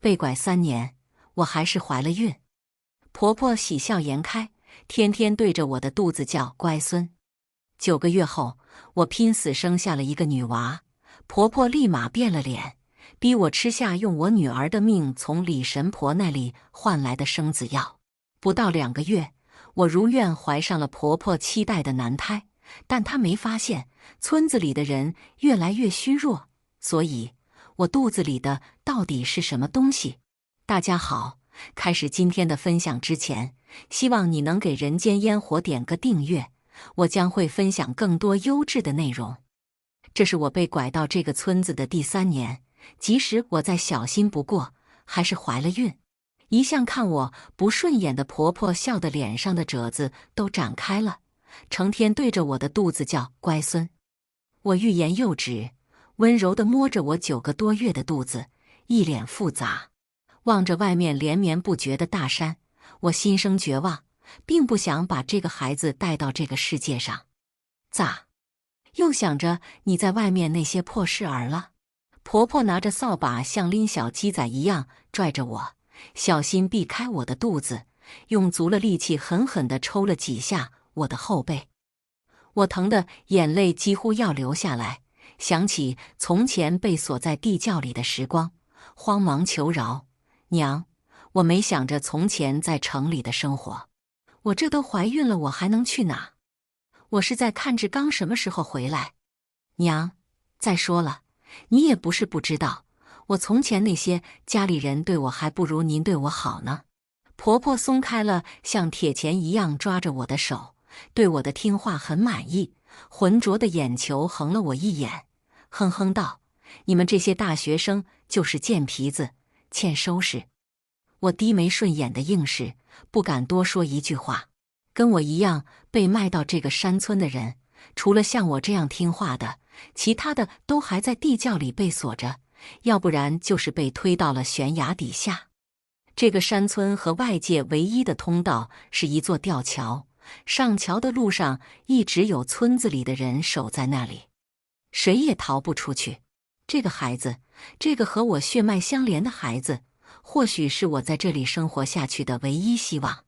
被拐3年，我还是怀了孕。婆婆喜笑颜开，天天对着我的肚子叫乖孙。9个月后，我拼死生下了一个女娃，婆婆立马变了脸，逼我吃下用我女儿的命从李神婆那里换来的生子药。不到2个月，我如愿怀上了婆婆期待的男胎，但她没发现村子里的人越来越虚弱，所以我肚子里的到底是什么东西？大家好，开始今天的分享之前，希望你能给人间烟火点个订阅，我将会分享更多优质的内容。这是我被拐到这个村子的第3年，即使我再小心不过，还是怀了孕。一向看我不顺眼的婆婆笑得脸上的褶子都展开了，成天对着我的肚子叫乖孙。我欲言又止，温柔地摸着我9个多月的肚子，一脸复杂，望着外面连绵不绝的大山，我心生绝望，并不想把这个孩子带到这个世界上。咋？又想着你在外面那些破事儿了？婆婆拿着扫把像拎小鸡仔一样拽着我，小心避开我的肚子，用足了力气狠狠地抽了几下我的后背。我疼得眼泪几乎要流下来，想起从前被锁在地窖里的时光，慌忙求饶：娘，我没想着从前在城里的生活，我这都怀孕了，我还能去哪？我是在看志刚什么时候回来。娘，再说了，你也不是不知道，我从前那些家里人对我还不如您对我好呢。婆婆松开了像铁钳一样抓着我的手，对我的听话很满意，浑浊的眼球横了我一眼，哼哼道：你们这些大学生就是贱皮子，欠收拾。我低眉顺眼的应是，不敢多说一句话。跟我一样被卖到这个山村的人，除了像我这样听话的，其他的都还在地窖里被锁着，要不然就是被推到了悬崖底下。这个山村和外界唯一的通道是一座吊桥，上桥的路上一直有村子里的人守在那里，谁也逃不出去。这个孩子，这个和我血脉相连的孩子，或许是我在这里生活下去的唯一希望。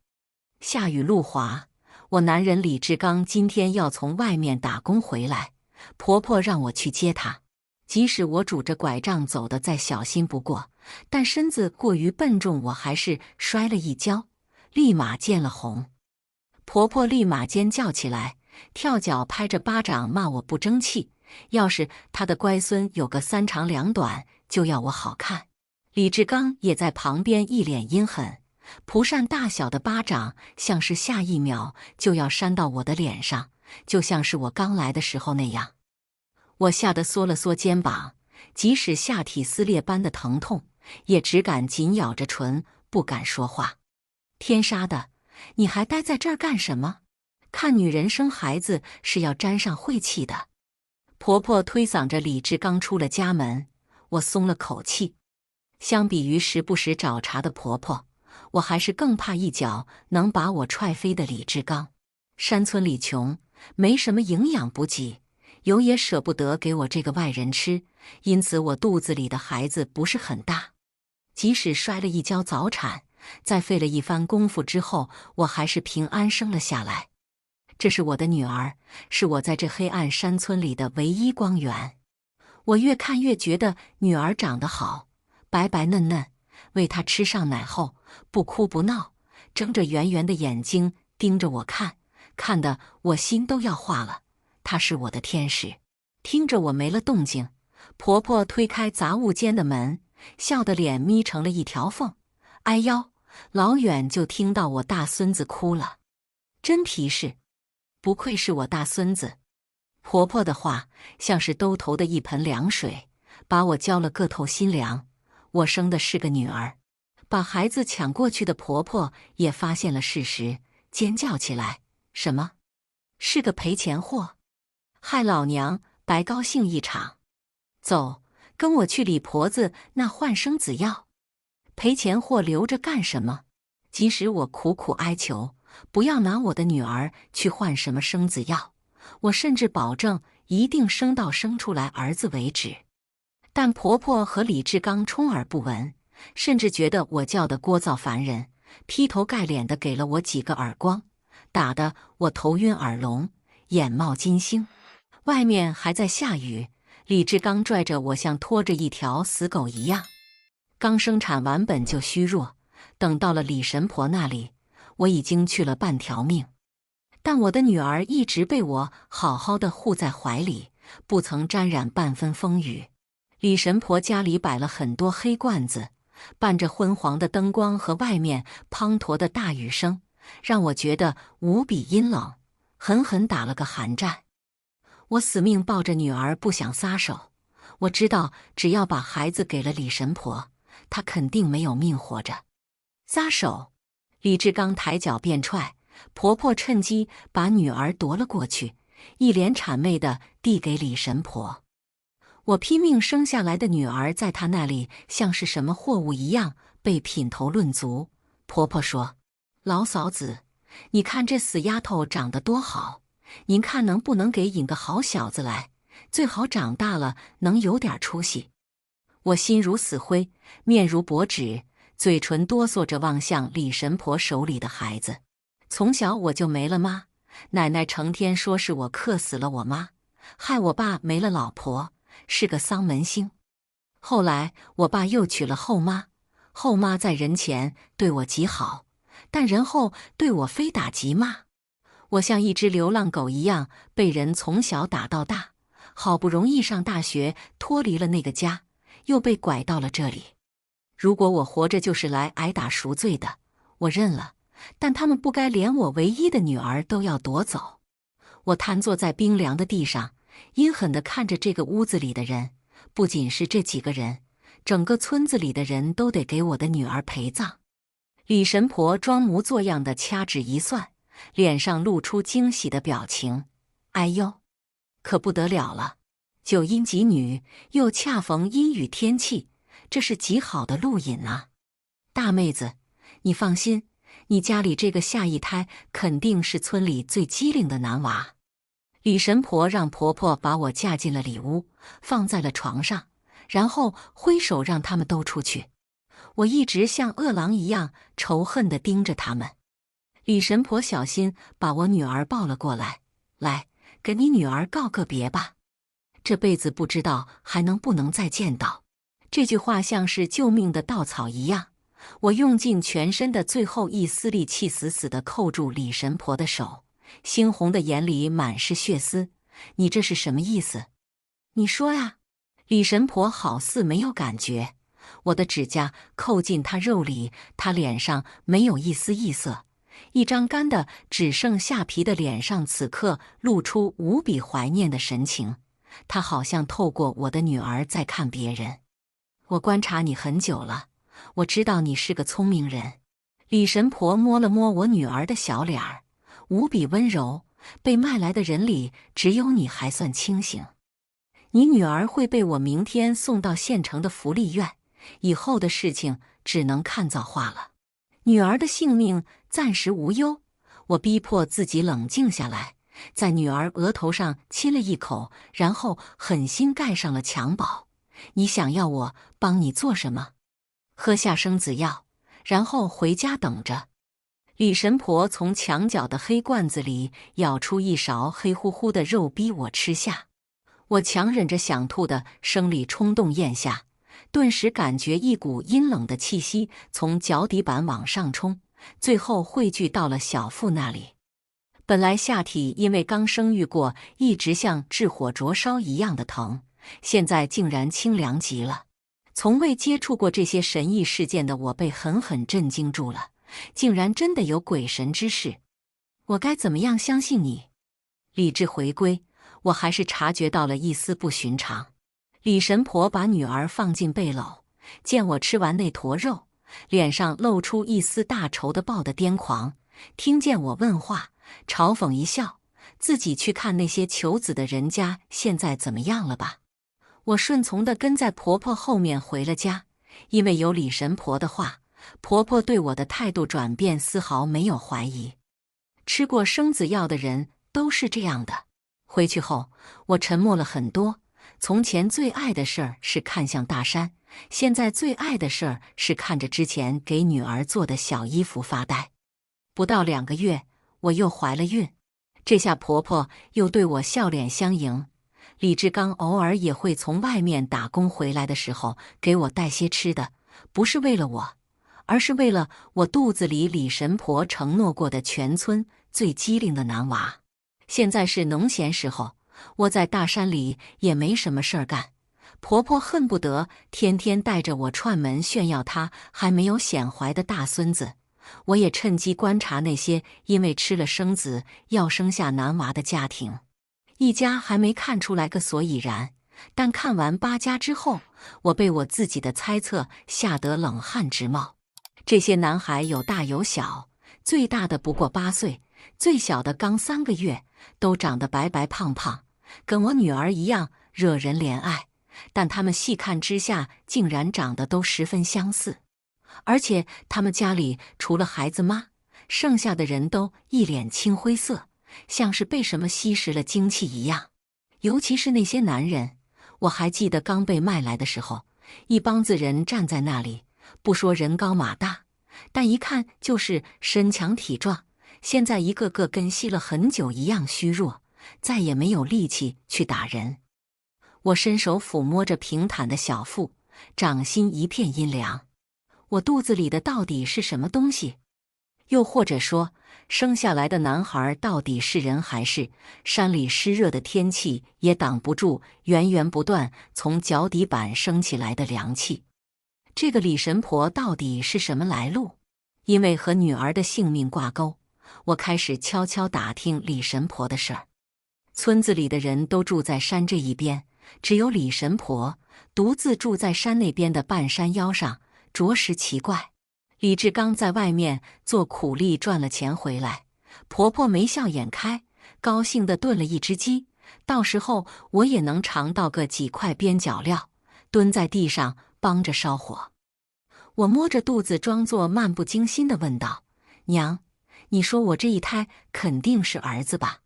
下雨路滑，我男人李志刚今天要从外面打工回来，婆婆让我去接他。即使我拄着拐杖走得再小心不过，但身子过于笨重，我还是摔了一跤，立马见了红。婆婆立马尖叫起来，跳脚拍着巴掌骂我不争气，要是她的乖孙有个3长2短，就要我好看。李志刚也在旁边一脸阴狠，蒲扇大小的巴掌像是下一秒就要扇到我的脸上，就像是我刚来的时候那样。我吓得缩了缩肩膀，即使下体撕裂般的疼痛，也只敢紧咬着唇，不敢说话。天杀的，你还待在这儿干什么？看女人生孩子是要沾上晦气的。婆婆推搡着李志刚出了家门，我松了口气。相比于时不时找茬的婆婆，我还是更怕一脚能把我踹飞的李志刚。山村里穷，没什么营养补给，有也舍不得给我这个外人吃，因此我肚子里的孩子不是很大。即使摔了一跤早产，在费了一番功夫之后，我还是平安生了下来。这是我的女儿，是我在这黑暗山村里的唯一光源。我越看越觉得女儿长得好，白白嫩嫩，喂她吃上奶后，不哭不闹，睁着圆圆的眼睛盯着我看，看得我心都要化了。她是我的天使。听着我没了动静，婆婆推开杂物间的门，笑得脸眯成了一条缝。哎呦，老远就听到我大孙子哭了，真皮实，不愧是我大孙子。婆婆的话像是兜头的一盆凉水，把我浇了个透心凉。我生的是个女儿。把孩子抢过去的婆婆也发现了事实，尖叫起来：什么？是个赔钱货，害老娘白高兴一场。走，跟我去李婆子那换生子药。赔钱货留着干什么？即使我苦苦哀求，不要拿我的女儿去换什么生子药，我甚至保证一定生到生出来儿子为止。但婆婆和李志刚充耳不闻，甚至觉得我叫的聒噪烦人，劈头盖脸的给了我几个耳光，打得我头晕耳聋，眼冒金星。外面还在下雨，李志刚拽着我像拖着一条死狗一样。刚生产完本就虚弱，等到了李神婆那里，我已经去了半条命。但我的女儿一直被我好好的护在怀里，不曾沾染半分风雨。李神婆家里摆了很多黑罐子，伴着昏黄的灯光和外面滂沱的大雨声，让我觉得无比阴冷，狠狠打了个寒战。我死命抱着女儿不想撒手，我知道只要把孩子给了李神婆，她肯定没有命活着。撒手！李志刚抬脚便踹，婆婆趁机把女儿夺了过去，一脸谄媚地递给李神婆。我拼命生下来的女儿在她那里像是什么货物一样被品头论足。婆婆说：“老嫂子，你看这死丫头长得多好，您看能不能给引个好小子来？最好长大了能有点出息。”我心如死灰，面如薄纸，嘴唇哆嗦着望向李神婆手里的孩子。从小我就没了妈，奶奶成天说是我克死了我妈，害我爸没了老婆，是个丧门星。后来我爸又娶了后妈，后妈在人前对我极好，但人后对我非打即骂。我像一只流浪狗一样被人从小打到大，好不容易上大学，脱离了那个家，又被拐到了这里。如果我活着就是来挨打赎罪的，我认了，但他们不该连我唯一的女儿都要夺走。我瘫坐在冰凉的地上，阴狠地看着这个屋子里的人，不仅是这几个人，整个村子里的人都得给我的女儿陪葬。李神婆装模作样的掐指一算，脸上露出惊喜的表情。哎呦，可不得了了！九阴吉女，又恰逢阴雨天气，这是极好的路引啊！大妹子，你放心，你家里这个下一胎肯定是村里最机灵的男娃。李神婆让婆婆把我架进了里屋，放在了床上，然后挥手让他们都出去。我一直像饿狼一样仇恨地盯着他们。李神婆小心把我女儿抱了过来，来，跟你女儿告个别吧，这辈子不知道还能不能再见到。这句话像是救命的稻草一样，我用尽全身的最后一丝力气，死死地扣住李神婆的手，猩红的眼里满是血丝。你这是什么意思？你说呀！李神婆好似没有感觉，我的指甲扣进她肉里，她脸上没有一丝异色，一张干的只剩下皮的脸上此刻露出无比怀念的神情。她好像透过我的女儿在看别人。我观察你很久了，我知道你是个聪明人。李神婆摸了摸我女儿的小脸儿，无比温柔。被卖来的人里，只有你还算清醒。你女儿会被我明天送到县城的福利院，以后的事情只能看造化了。女儿的性命暂时无忧。我逼迫自己冷静下来，在女儿额头上亲了一口，然后狠心盖上了襁褓。你想要我帮你做什么？喝下生子药，然后回家等着。李神婆从墙角的黑罐子里舀出一勺黑乎乎的肉，逼我吃下。我强忍着想吐的生理冲动咽下，顿时感觉一股阴冷的气息从脚底板往上冲，最后汇聚到了小腹那里。本来下体因为刚生育过，一直像炙火灼烧一样的疼，现在竟然清凉极了。从未接触过这些神异事件的我被狠狠震惊住了，竟然真的有鬼神之事。我该怎么样相信你？理智回归，我还是察觉到了一丝不寻常。李神婆把女儿放进背篓，见我吃完那坨肉，脸上露出一丝大仇的报的癫狂，听见我问话，嘲讽一笑，自己去看那些求子的人家现在怎么样了吧。我顺从地跟在婆婆后面回了家，因为有李神婆的话，婆婆对我的态度转变丝毫没有怀疑。吃过生子药的人都是这样的。回去后，我沉默了很多。从前最爱的事儿是看向大山，现在最爱的事儿是看着之前给女儿做的小衣服发呆。不到2个月，我又怀了孕，这下婆婆又对我笑脸相迎。李志刚偶尔也会从外面打工回来的时候给我带些吃的，不是为了我，而是为了我肚子里李神婆承诺过的全村最机灵的男娃。现在是农闲时候，我在大山里也没什么事儿干，婆婆恨不得天天带着我串门炫耀她还没有显怀的大孙子。我也趁机观察那些因为吃了生子要生下男娃的家庭，一家还没看出来个所以然，但看完8家之后，我被我自己的猜测吓得冷汗直冒。这些男孩有大有小，最大的不过8岁，最小的刚3个月，都长得白白胖胖，跟我女儿一样惹人怜爱，但他们细看之下竟然长得都十分相似。而且他们家里除了孩子妈，剩下的人都一脸青灰色，像是被什么吸食了精气一样。尤其是那些男人，我还记得刚被卖来的时候，一帮子人站在那里，不说人高马大，但一看就是身强体壮。现在一个个跟吸了很久一样虚弱，再也没有力气去打人。我伸手抚摸着平坦的小腹，掌心一片阴凉。我肚子里的到底是什么东西？又或者说，生下来的男孩到底是人还是山里湿热的天气也挡不住源源不断从脚底板升起来的凉气？这个李神婆到底是什么来路？因为和女儿的性命挂钩，我开始悄悄打听李神婆的事儿。村子里的人都住在山这一边，只有李神婆独自住在山那边的半山腰上，着实奇怪。李志刚在外面做苦力赚了钱回来，婆婆眉笑眼开，高兴地炖了一只鸡，到时候我也能尝到个几块边角料，蹲在地上帮着烧火。我摸着肚子装作漫不经心地问道：“娘，你说我这一胎肯定是儿子吧？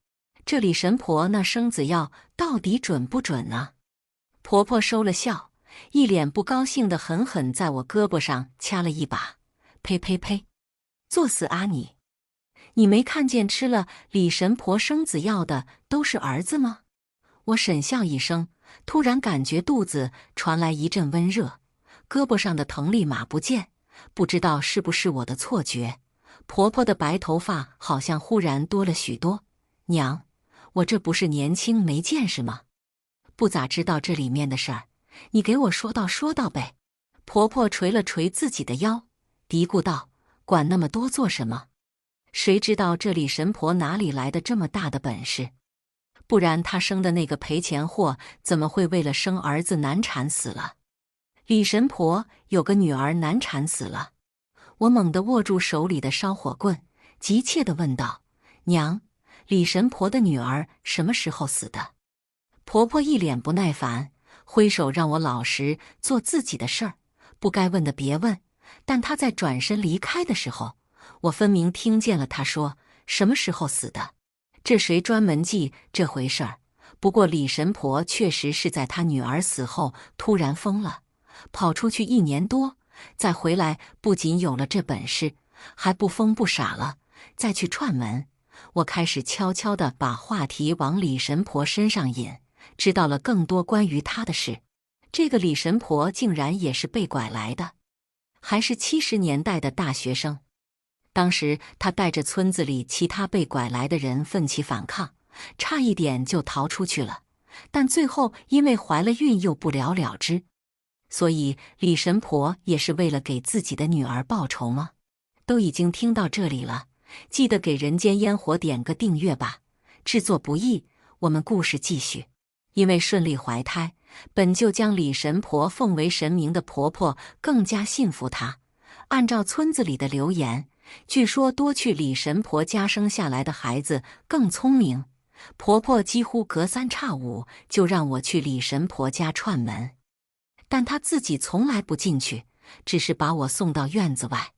这李神婆那生子药到底准不准呢？”婆婆收了笑，一脸不高兴地狠狠在我胳膊上掐了一把。呸呸呸，作死啊你！你没看见吃了李神婆生子药的都是儿子吗？我沈笑一声，突然感觉肚子传来一阵温热，胳膊上的疼立马不见，不知道是不是我的错觉。婆婆的白头发好像忽然多了许多。娘，我这不是年轻没见识吗？不咋知道这里面的事儿，你给我说道呗。婆婆捶了捶自己的腰，嘀咕道：“管那么多做什么？谁知道这李神婆哪里来的这么大的本事？不然她生的那个赔钱货怎么会为了生儿子难产死了？李神婆有个女儿难产死了。”我猛地握住手里的烧火棍，急切地问道：“娘，李神婆的女儿什么时候死的？”婆婆一脸不耐烦，挥手让我老实做自己的事儿，不该问的别问。但她在转身离开的时候，我分明听见了她说：“什么时候死的？这谁专门记这回事儿？”不过李神婆确实是在她女儿死后突然疯了，跑出去1年多，再回来不仅有了这本事，还不疯不傻了，再去串门。我开始悄悄地把话题往李神婆身上引，知道了更多关于她的事。这个李神婆竟然也是被拐来的，还是70年代的大学生。当时她带着村子里其他被拐来的人奋起反抗，差一点就逃出去了，但最后因为怀了孕又不了了之。所以李神婆也是为了给自己的女儿报仇吗？都已经听到这里了，记得给人间烟火点个订阅吧，制作不易，我们故事继续。因为顺利怀胎，本就将李神婆奉为神明的婆婆更加信服她。按照村子里的流言，据说多去李神婆家生下来的孩子更聪明。婆婆几乎隔3差5就让我去李神婆家串门，但她自己从来不进去，只是把我送到院子外。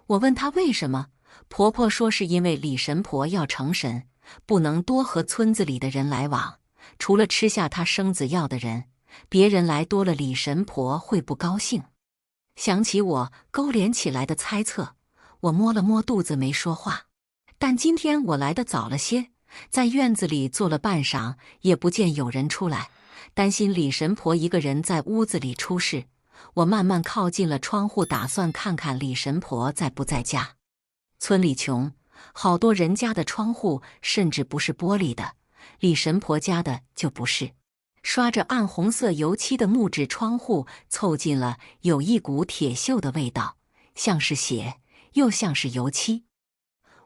我问她为什么，婆婆说是因为李神婆要成神，不能多和村子里的人来往，除了吃下她生子药的人，别人来多了，李神婆会不高兴。想起我勾连起来的猜测，我摸了摸肚子没说话。但今天我来的早了些，在院子里坐了半晌，也不见有人出来，担心李神婆一个人在屋子里出事。我慢慢靠近了窗户，打算看看李神婆在不在家。村里穷，好多人家的窗户甚至不是玻璃的，李神婆家的就不是。刷着暗红色油漆的木质窗户凑近了，有一股铁锈的味道，像是血，又像是油漆。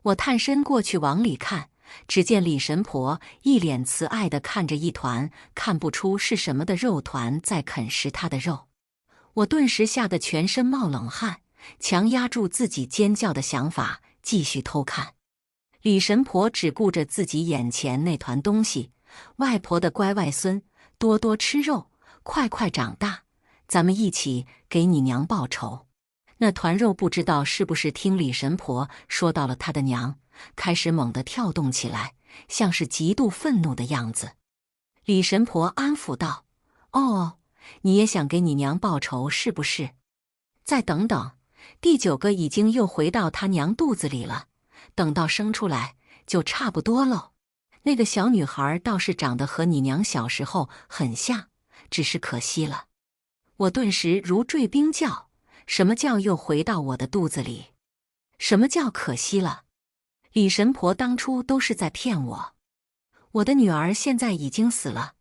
我探身过去往里看，只见李神婆一脸慈爱地看着一团看不出是什么的肉团在啃食她的肉。我顿时吓得全身冒冷汗，强压住自己尖叫的想法，继续偷看。李神婆只顾着自己眼前那团东西，外婆的乖外孙，多多吃肉，快快长大，咱们一起给你娘报仇。那团肉不知道是不是听李神婆说到了他的娘，开始猛地跳动起来，像是极度愤怒的样子。李神婆安抚道：“哦，你也想给你娘报仇是不是？再等等，第9个已经又回到他娘肚子里了，等到生出来就差不多喽。那个小女孩倒是长得和你娘小时候很像，只是可惜了。”我顿时如坠冰窖，什么叫又回到我的肚子里？什么叫可惜了？李神婆当初都是在骗我。我的女儿现在已经死了，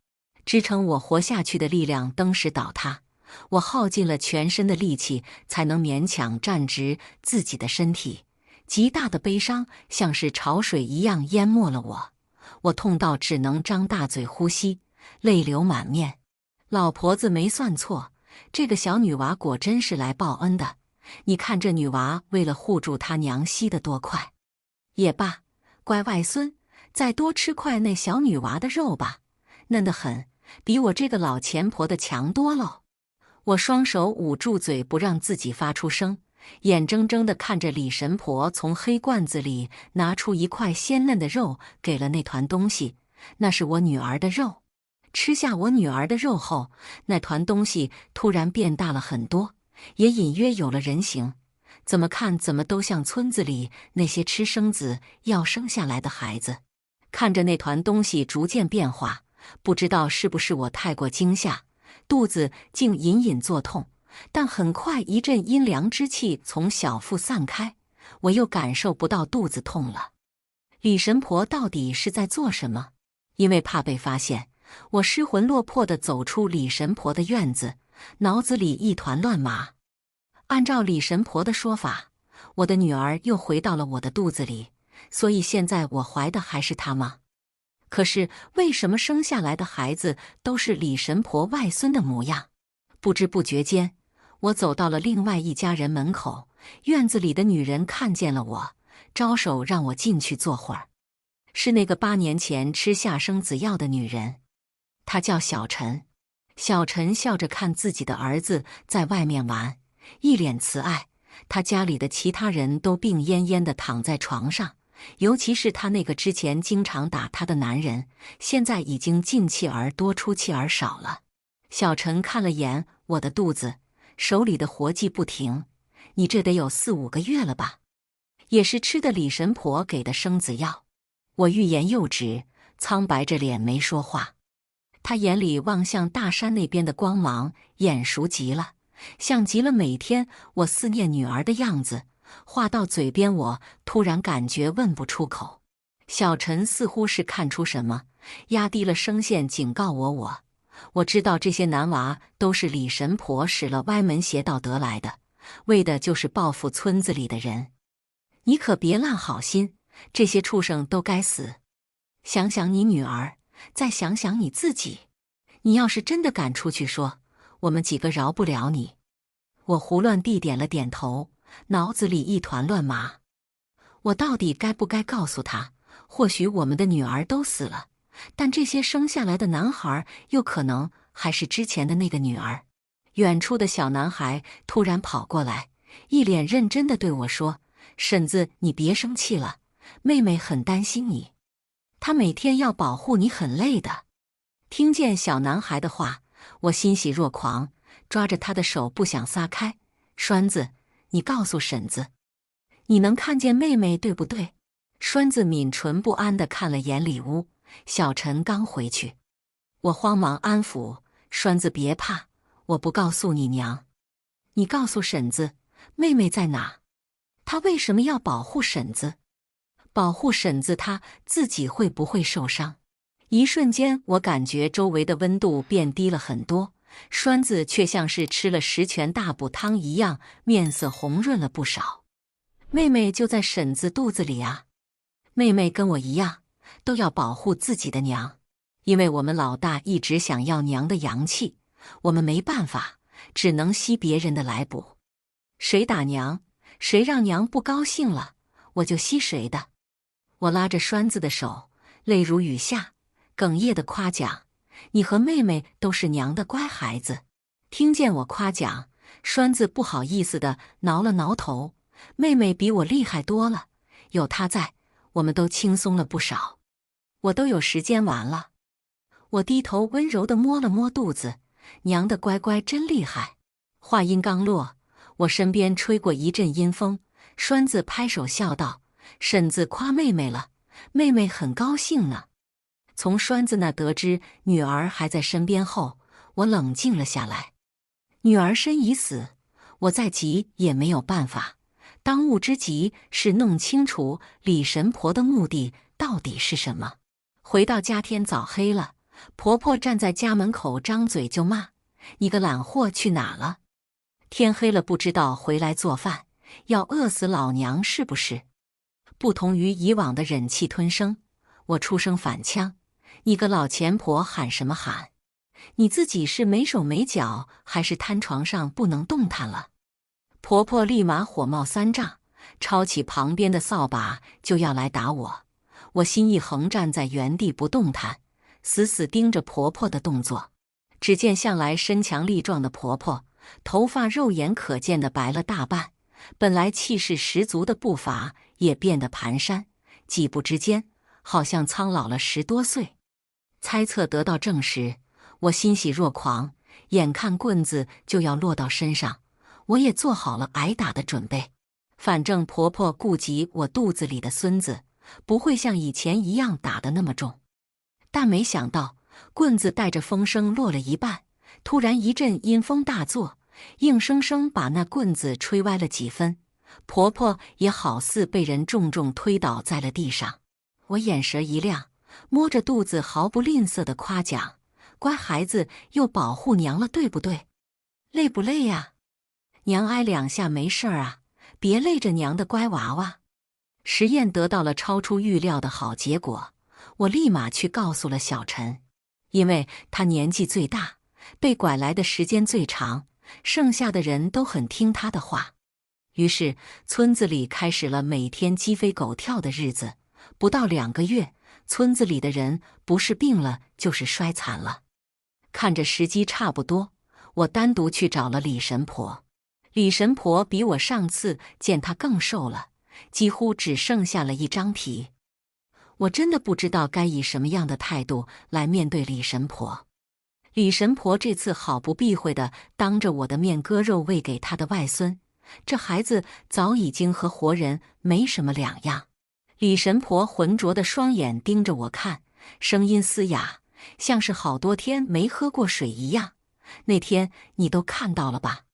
支撑我活下去的力量登时倒塌，我耗尽了全身的力气才能勉强站直自己的身体。极大的悲伤像是潮水一样淹没了我，我痛到只能张大嘴呼吸，泪流满面。老婆子没算错，这个小女娃果真是来报恩的。你看这女娃为了护住她娘吸得多快。也罢，乖外孙，再多吃块那小女娃的肉吧，嫩得很，比我这个老钱婆的强多喽。我双手捂住嘴，不让自己发出声，眼睁睁地看着李神婆从黑罐子里拿出一块鲜嫩的肉，给了那团东西。那是我女儿的肉。吃下我女儿的肉后，那团东西突然变大了很多，也隐约有了人形。怎么看怎么都像村子里那些吃生子要生下来的孩子。看着那团东西逐渐变化，不知道是不是我太过惊吓，肚子竟隐隐作痛。但很快一阵阴凉之气从小腹散开，我又感受不到肚子痛了。李神婆到底是在做什么？因为怕被发现，我失魂落魄地走出李神婆的院子，脑子里一团乱麻。按照李神婆的说法，我的女儿又回到了我的肚子里，所以现在我怀的还是她吗？可是为什么生下来的孩子都是李神婆外孙的模样？不知不觉间，我走到了另外一家人门口，院子里的女人看见了我，招手让我进去坐会儿。是那个8年前吃下生子药的女人，她叫小陈。小陈笑着看自己的儿子在外面玩，一脸慈爱。他家里的其他人都病恹恹地躺在床上，尤其是他那个之前经常打他的男人，现在已经进气儿多出气儿少了。小陈看了眼我的肚子，手里的活计不停：“你这得有4、5个月了吧？也是吃的李神婆给的生子药。”我欲言又止，苍白着脸没说话。他眼里望向大山那边的光芒，眼熟极了，像极了每天我思念女儿的样子。话到嘴边，我突然感觉问不出口。小陈似乎是看出什么，压低了声线警告我知道这些男娃都是李神婆使了歪门邪道得来的，为的就是报复村子里的人。你可别烂好心，这些畜生都该死。想想你女儿，再想想你自己，你要是真的敢出去说，我们几个饶不了你。我胡乱地点了点头，脑子里一团乱麻。我到底该不该告诉他，或许我们的女儿都死了，但这些生下来的男孩又可能还是之前的那个女儿。远处的小男孩突然跑过来，一脸认真地对我说：“婶子，你别生气了，妹妹很担心你，她每天要保护你很累的。”听见小男孩的话，我欣喜若狂，抓着他的手不想撒开。栓子，你告诉婶子，你能看见妹妹对不对？栓子抿唇不安地看了眼里屋，小陈刚回去。我慌忙安抚栓子，别怕，我不告诉你娘。你告诉婶子，妹妹在哪？她为什么要保护婶子？保护婶子，她自己会不会受伤？一瞬间，我感觉周围的温度变低了很多，栓子却像是吃了10拳大补汤一样，面色红润了不少。妹妹就在婶子肚子里啊！妹妹跟我一样，都要保护自己的娘，因为我们老大一直想要娘的阳气，我们没办法，只能吸别人的来补。谁打娘，谁让娘不高兴了，我就吸谁的。我拉着栓子的手，泪如雨下，哽咽的夸奖：“你和妹妹都是娘的乖孩子。”听见我夸奖，栓子不好意思地挠了挠头：“妹妹比我厉害多了，有她在，我们都轻松了不少。我都有时间玩了。”我低头温柔地摸了摸肚子，娘的乖乖真厉害。话音刚落，我身边吹过一阵阴风，栓子拍手笑道：“婶子夸妹妹了，妹妹很高兴呢。”从栓子那得知女儿还在身边后，我冷静了下来。女儿身已死，我再急也没有办法。当务之急是弄清楚李神婆的目的到底是什么。回到家天早黑了，婆婆站在家门口张嘴就骂：“你个懒货去哪了？天黑了不知道回来做饭，要饿死老娘是不是？”不同于以往的忍气吞声，我出声反呛：“你个老钱婆喊什么喊？你自己是没手没脚，还是瘫床上不能动弹了？”婆婆立马火冒三丈，抄起旁边的扫把就要来打我。我心一横，站在原地不动弹，死死盯着婆婆的动作。只见向来身强力壮的婆婆，头发肉眼可见的白了大半，本来气势十足的步伐也变得蹒跚，几步之间好像苍老了10多岁。猜测得到证实，我欣喜若狂，眼看棍子就要落到身上，我也做好了挨打的准备。反正婆婆顾及我肚子里的孙子，不会像以前一样打得那么重。但没想到，棍子带着风声落了一半，突然一阵阴风大作，硬生生把那棍子吹歪了几分。婆婆也好似被人重重推倒在了地上。我眼神一亮，摸着肚子毫不吝啬地夸奖：“乖孩子，又保护娘了，对不对？累不累呀？娘挨2下没事儿啊，别累着娘的乖娃娃。”实验得到了超出预料的好结果，我立马去告诉了小陈，因为他年纪最大，被拐来的时间最长，剩下的人都很听他的话。于是村子里开始了每天鸡飞狗跳的日子。不到2个月，村子里的人不是病了就是衰残了。看着时机差不多，我单独去找了李神婆。李神婆比我上次见她更瘦了，几乎只剩下了一张皮。我真的不知道该以什么样的态度来面对李神婆。李神婆这次毫不避讳地当着我的面割肉喂给她的外孙，这孩子早已经和活人没什么两样。李神婆浑浊的双眼盯着我看，声音嘶哑，像是好多天没喝过水一样。那天你都看到了吧？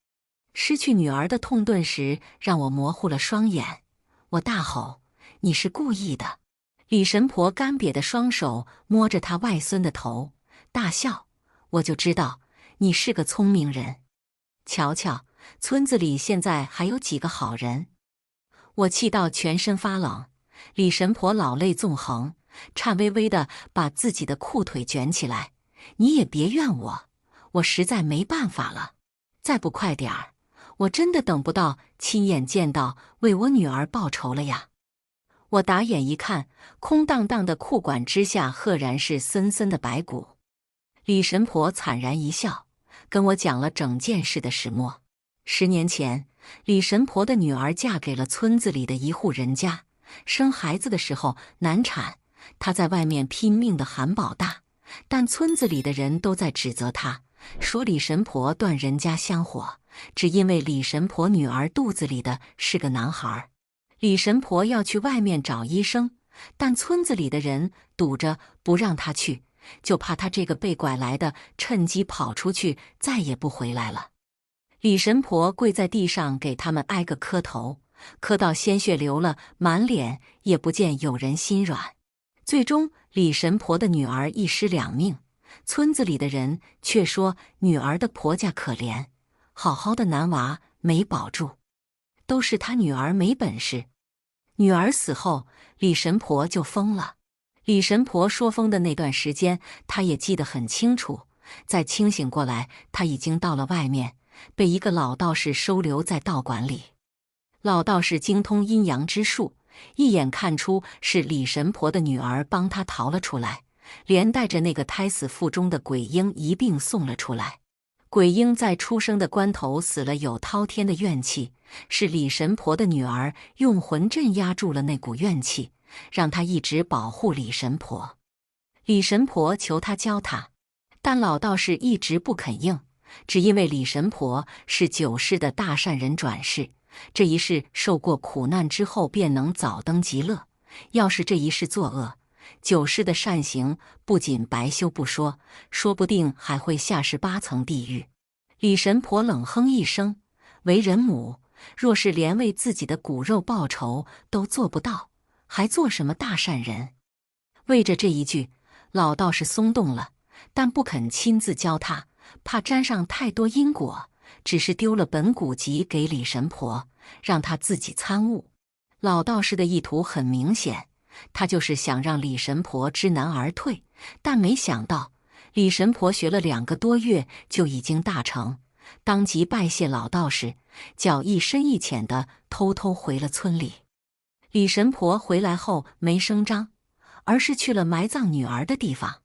失去女儿的痛顿时让我模糊了双眼。我大吼：“你是故意的！”李神婆干瘪的双手摸着她外孙的头，大笑：“我就知道你是个聪明人。瞧瞧，村子里现在还有几个好人？”我气到全身发冷。李神婆老泪纵横，颤巍巍地把自己的裤腿卷起来：“你也别怨我，我实在没办法了。再不快点儿，我真的等不到亲眼见到为我女儿报仇了呀！”我打眼一看，空荡荡的裤管之下赫然是森森的白骨。李神婆惨然一笑，跟我讲了整件事的始末。10年前，李神婆的女儿嫁给了村子里的一户人家，生孩子的时候难产，她在外面拼命的喊保大，但村子里的人都在指责她，说李神婆断人家香火，只因为李神婆女儿肚子里的是个男孩。李神婆要去外面找医生，但村子里的人堵着不让她去，就怕她这个被拐来的趁机跑出去，再也不回来了。李神婆跪在地上给他们挨个磕头，磕到鲜血流了满脸，也不见有人心软。最终，李神婆的女儿一尸两命，村子里的人却说女儿的婆家可怜，好好的男娃没保住，都是她女儿没本事。女儿死后，李神婆就疯了。李神婆说疯的那段时间，她也记得很清楚。再清醒过来，她已经到了外面，被一个老道士收留在道馆里。老道士精通阴阳之术，一眼看出是李神婆的女儿帮他逃了出来，连带着那个胎死腹中的鬼婴一并送了出来。鬼婴在出生的关头死了，有滔天的怨气，是李神婆的女儿用魂镇压住了那股怨气，让她一直保护李神婆。李神婆求他教她，但老道士一直不肯应，只因为李神婆是九世的大善人转世，这一世受过苦难之后便能早登极乐。要是这一世作恶，九世的善行不仅白修不说，说不定还会下18层地狱。李神婆冷哼一声，为人母，若是连为自己的骨肉报仇都做不到，还做什么大善人？为着这一句，老道士松动了，但不肯亲自教他，怕沾上太多因果，只是丢了本古籍给李神婆，让他自己参悟。老道士的意图很明显，他就是想让李神婆知难而退，但没想到李神婆学了2个多月就已经大成，当即拜谢老道士，脚一深一浅的偷偷回了村里。李神婆回来后没声张，而是去了埋葬女儿的地方。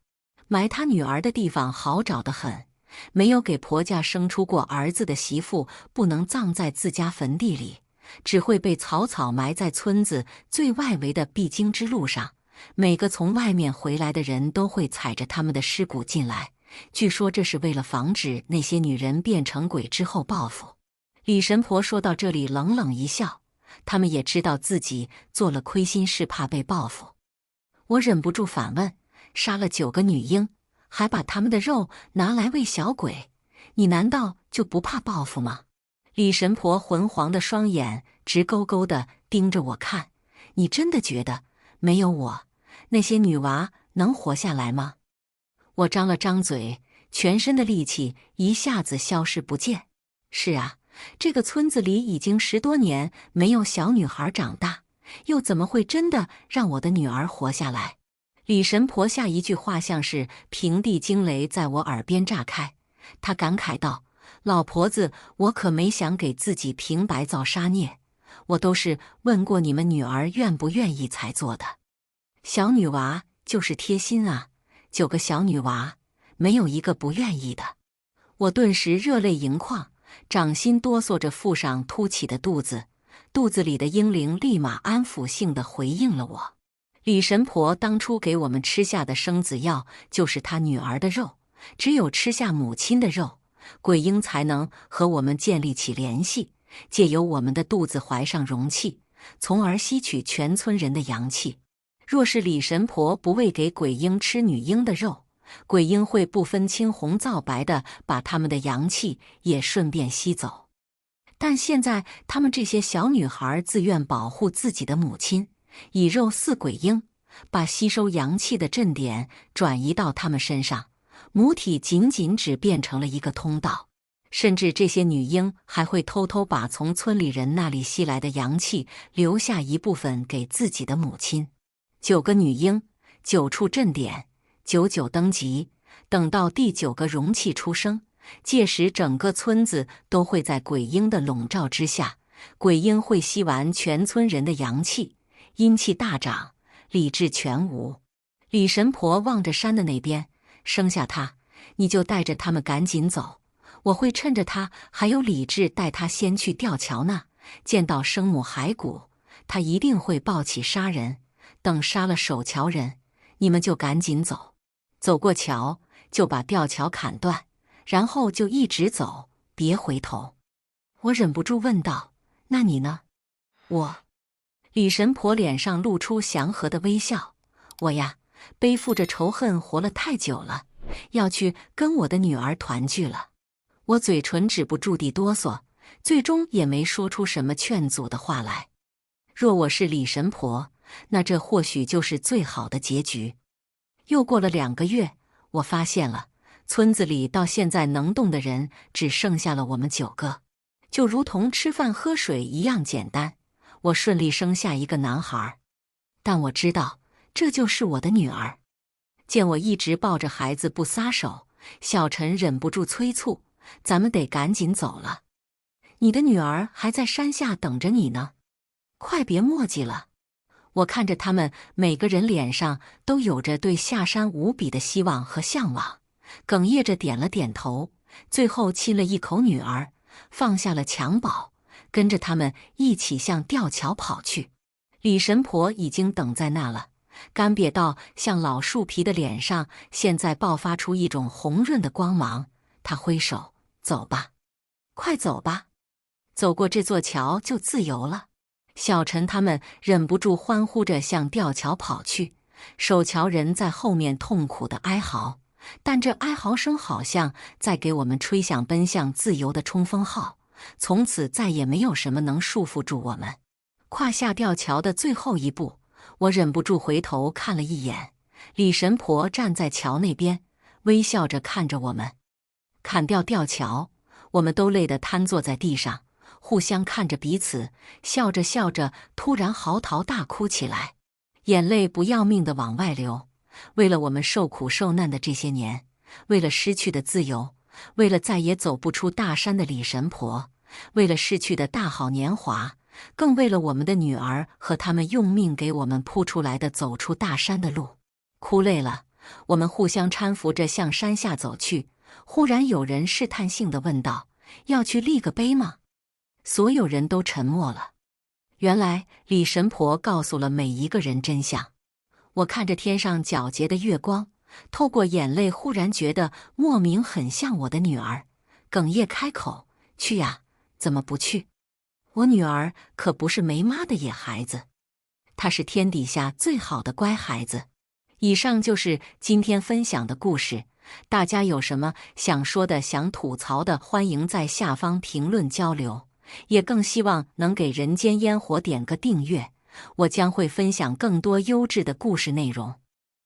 埋她女儿的地方好找得很，没有给婆家生出过儿子的媳妇不能葬在自家坟地里，只会被草草埋在村子最外围的必经之路上。每个从外面回来的人都会踩着他们的尸骨进来，据说这是为了防止那些女人变成鬼之后报复。李神婆说到这里冷冷一笑，他们也知道自己做了亏心事，怕被报复。我忍不住反问，杀了9个女婴，还把他们的肉拿来喂小鬼，你难道就不怕报复吗？李神婆浑黄的双眼直勾勾地盯着我看，你真的觉得没有我，那些女娃能活下来吗？我张了张嘴，全身的力气一下子消失不见。是啊，这个村子里已经10多年没有小女孩长大，又怎么会真的让我的女儿活下来？李神婆下一句话像是平地惊雷在我耳边炸开，她感慨道：老婆子，我可没想给自己平白造杀孽，我都是问过你们女儿愿不愿意才做的。小女娃就是贴心啊，9个小女娃，没有一个不愿意的。我顿时热泪盈眶，掌心哆嗦着附上凸起的肚子，肚子里的婴灵立马安抚性地回应了我。李神婆当初给我们吃下的生子药就是她女儿的肉，只有吃下母亲的肉，鬼婴才能和我们建立起联系，借由我们的肚子怀上容器，从而吸取全村人的阳气。若是李神婆不喂给鬼婴吃女婴的肉，鬼婴会不分青红皂白的把他们的阳气也顺便吸走。但现在他们这些小女孩自愿保护自己的母亲，以肉饲鬼婴，把吸收阳气的阵点转移到他们身上，母体仅仅只变成了一个通道。甚至这些女婴还会偷偷把从村里人那里吸来的阳气留下一部分给自己的母亲。9个女婴，9处阵点，99登级，等到第9个容器出生，届时整个村子都会在鬼婴的笼罩之下，鬼婴会吸完全村人的阳气，阴气大涨，理智全无。李神婆望着山的那边，生下他，你就带着他们赶紧走，我会趁着他还有理智带他先去吊桥呢。见到生母骸骨，他一定会抱起杀人，等杀了守桥人，你们就赶紧走，走过桥就把吊桥砍断，然后就一直走，别回头。我忍不住问道：“那你呢？”我，李神婆脸上露出祥和的微笑。我呀，背负着仇恨活了太久了，要去跟我的女儿团聚了。我嘴唇止不住地哆嗦，最终也没说出什么劝阻的话来。若我是李神婆，那这或许就是最好的结局。又过了2个月，我发现了，村子里到现在能动的人只剩下了我们9个，就如同吃饭喝水一样简单。我顺利生下一个男孩，但我知道这就是我的女儿。见我一直抱着孩子不撒手，小陈忍不住催促：“咱们得赶紧走了，你的女儿还在山下等着你呢，快别磨叽了。”我看着他们每个人脸上都有着对下山无比的希望和向往，哽咽着点了点头，最后亲了一口女儿，放下了襁褓，跟着他们一起向吊桥跑去。李神婆已经等在那了，干瘪到像老树皮的脸上现在爆发出一种红润的光芒。她挥手：“走吧，快走吧，走过这座桥就自由了。”小陈他们忍不住欢呼着向吊桥跑去，守桥人在后面痛苦的哀嚎，但这哀嚎声好像在给我们吹响奔向自由的冲锋号。从此再也没有什么能束缚住我们。跨下吊桥的最后一步，我忍不住回头看了一眼，李神婆站在桥那边，微笑着看着我们。砍掉吊桥，我们都累得瘫坐在地上，互相看着彼此，笑着笑着，突然嚎啕大哭起来，眼泪不要命地往外流。为了我们受苦受难的这些年，为了失去的自由，为了再也走不出大山的李神婆，为了逝去的大好年华，更为了我们的女儿和他们用命给我们铺出来的走出大山的路。哭累了，我们互相搀扶着向山下走去。忽然有人试探性地问道：“要去立个碑吗？”所有人都沉默了。原来李神婆告诉了每一个人真相。我看着天上皎洁的月光，透过眼泪忽然觉得莫名很像我的女儿，哽咽开口：“去呀，怎么不去？我女儿可不是没妈的野孩子，她是天底下最好的乖孩子。”以上就是今天分享的故事，大家有什么想说的、想吐槽的，欢迎在下方评论交流，也更希望能给人间烟火点个订阅，我将会分享更多优质的故事内容。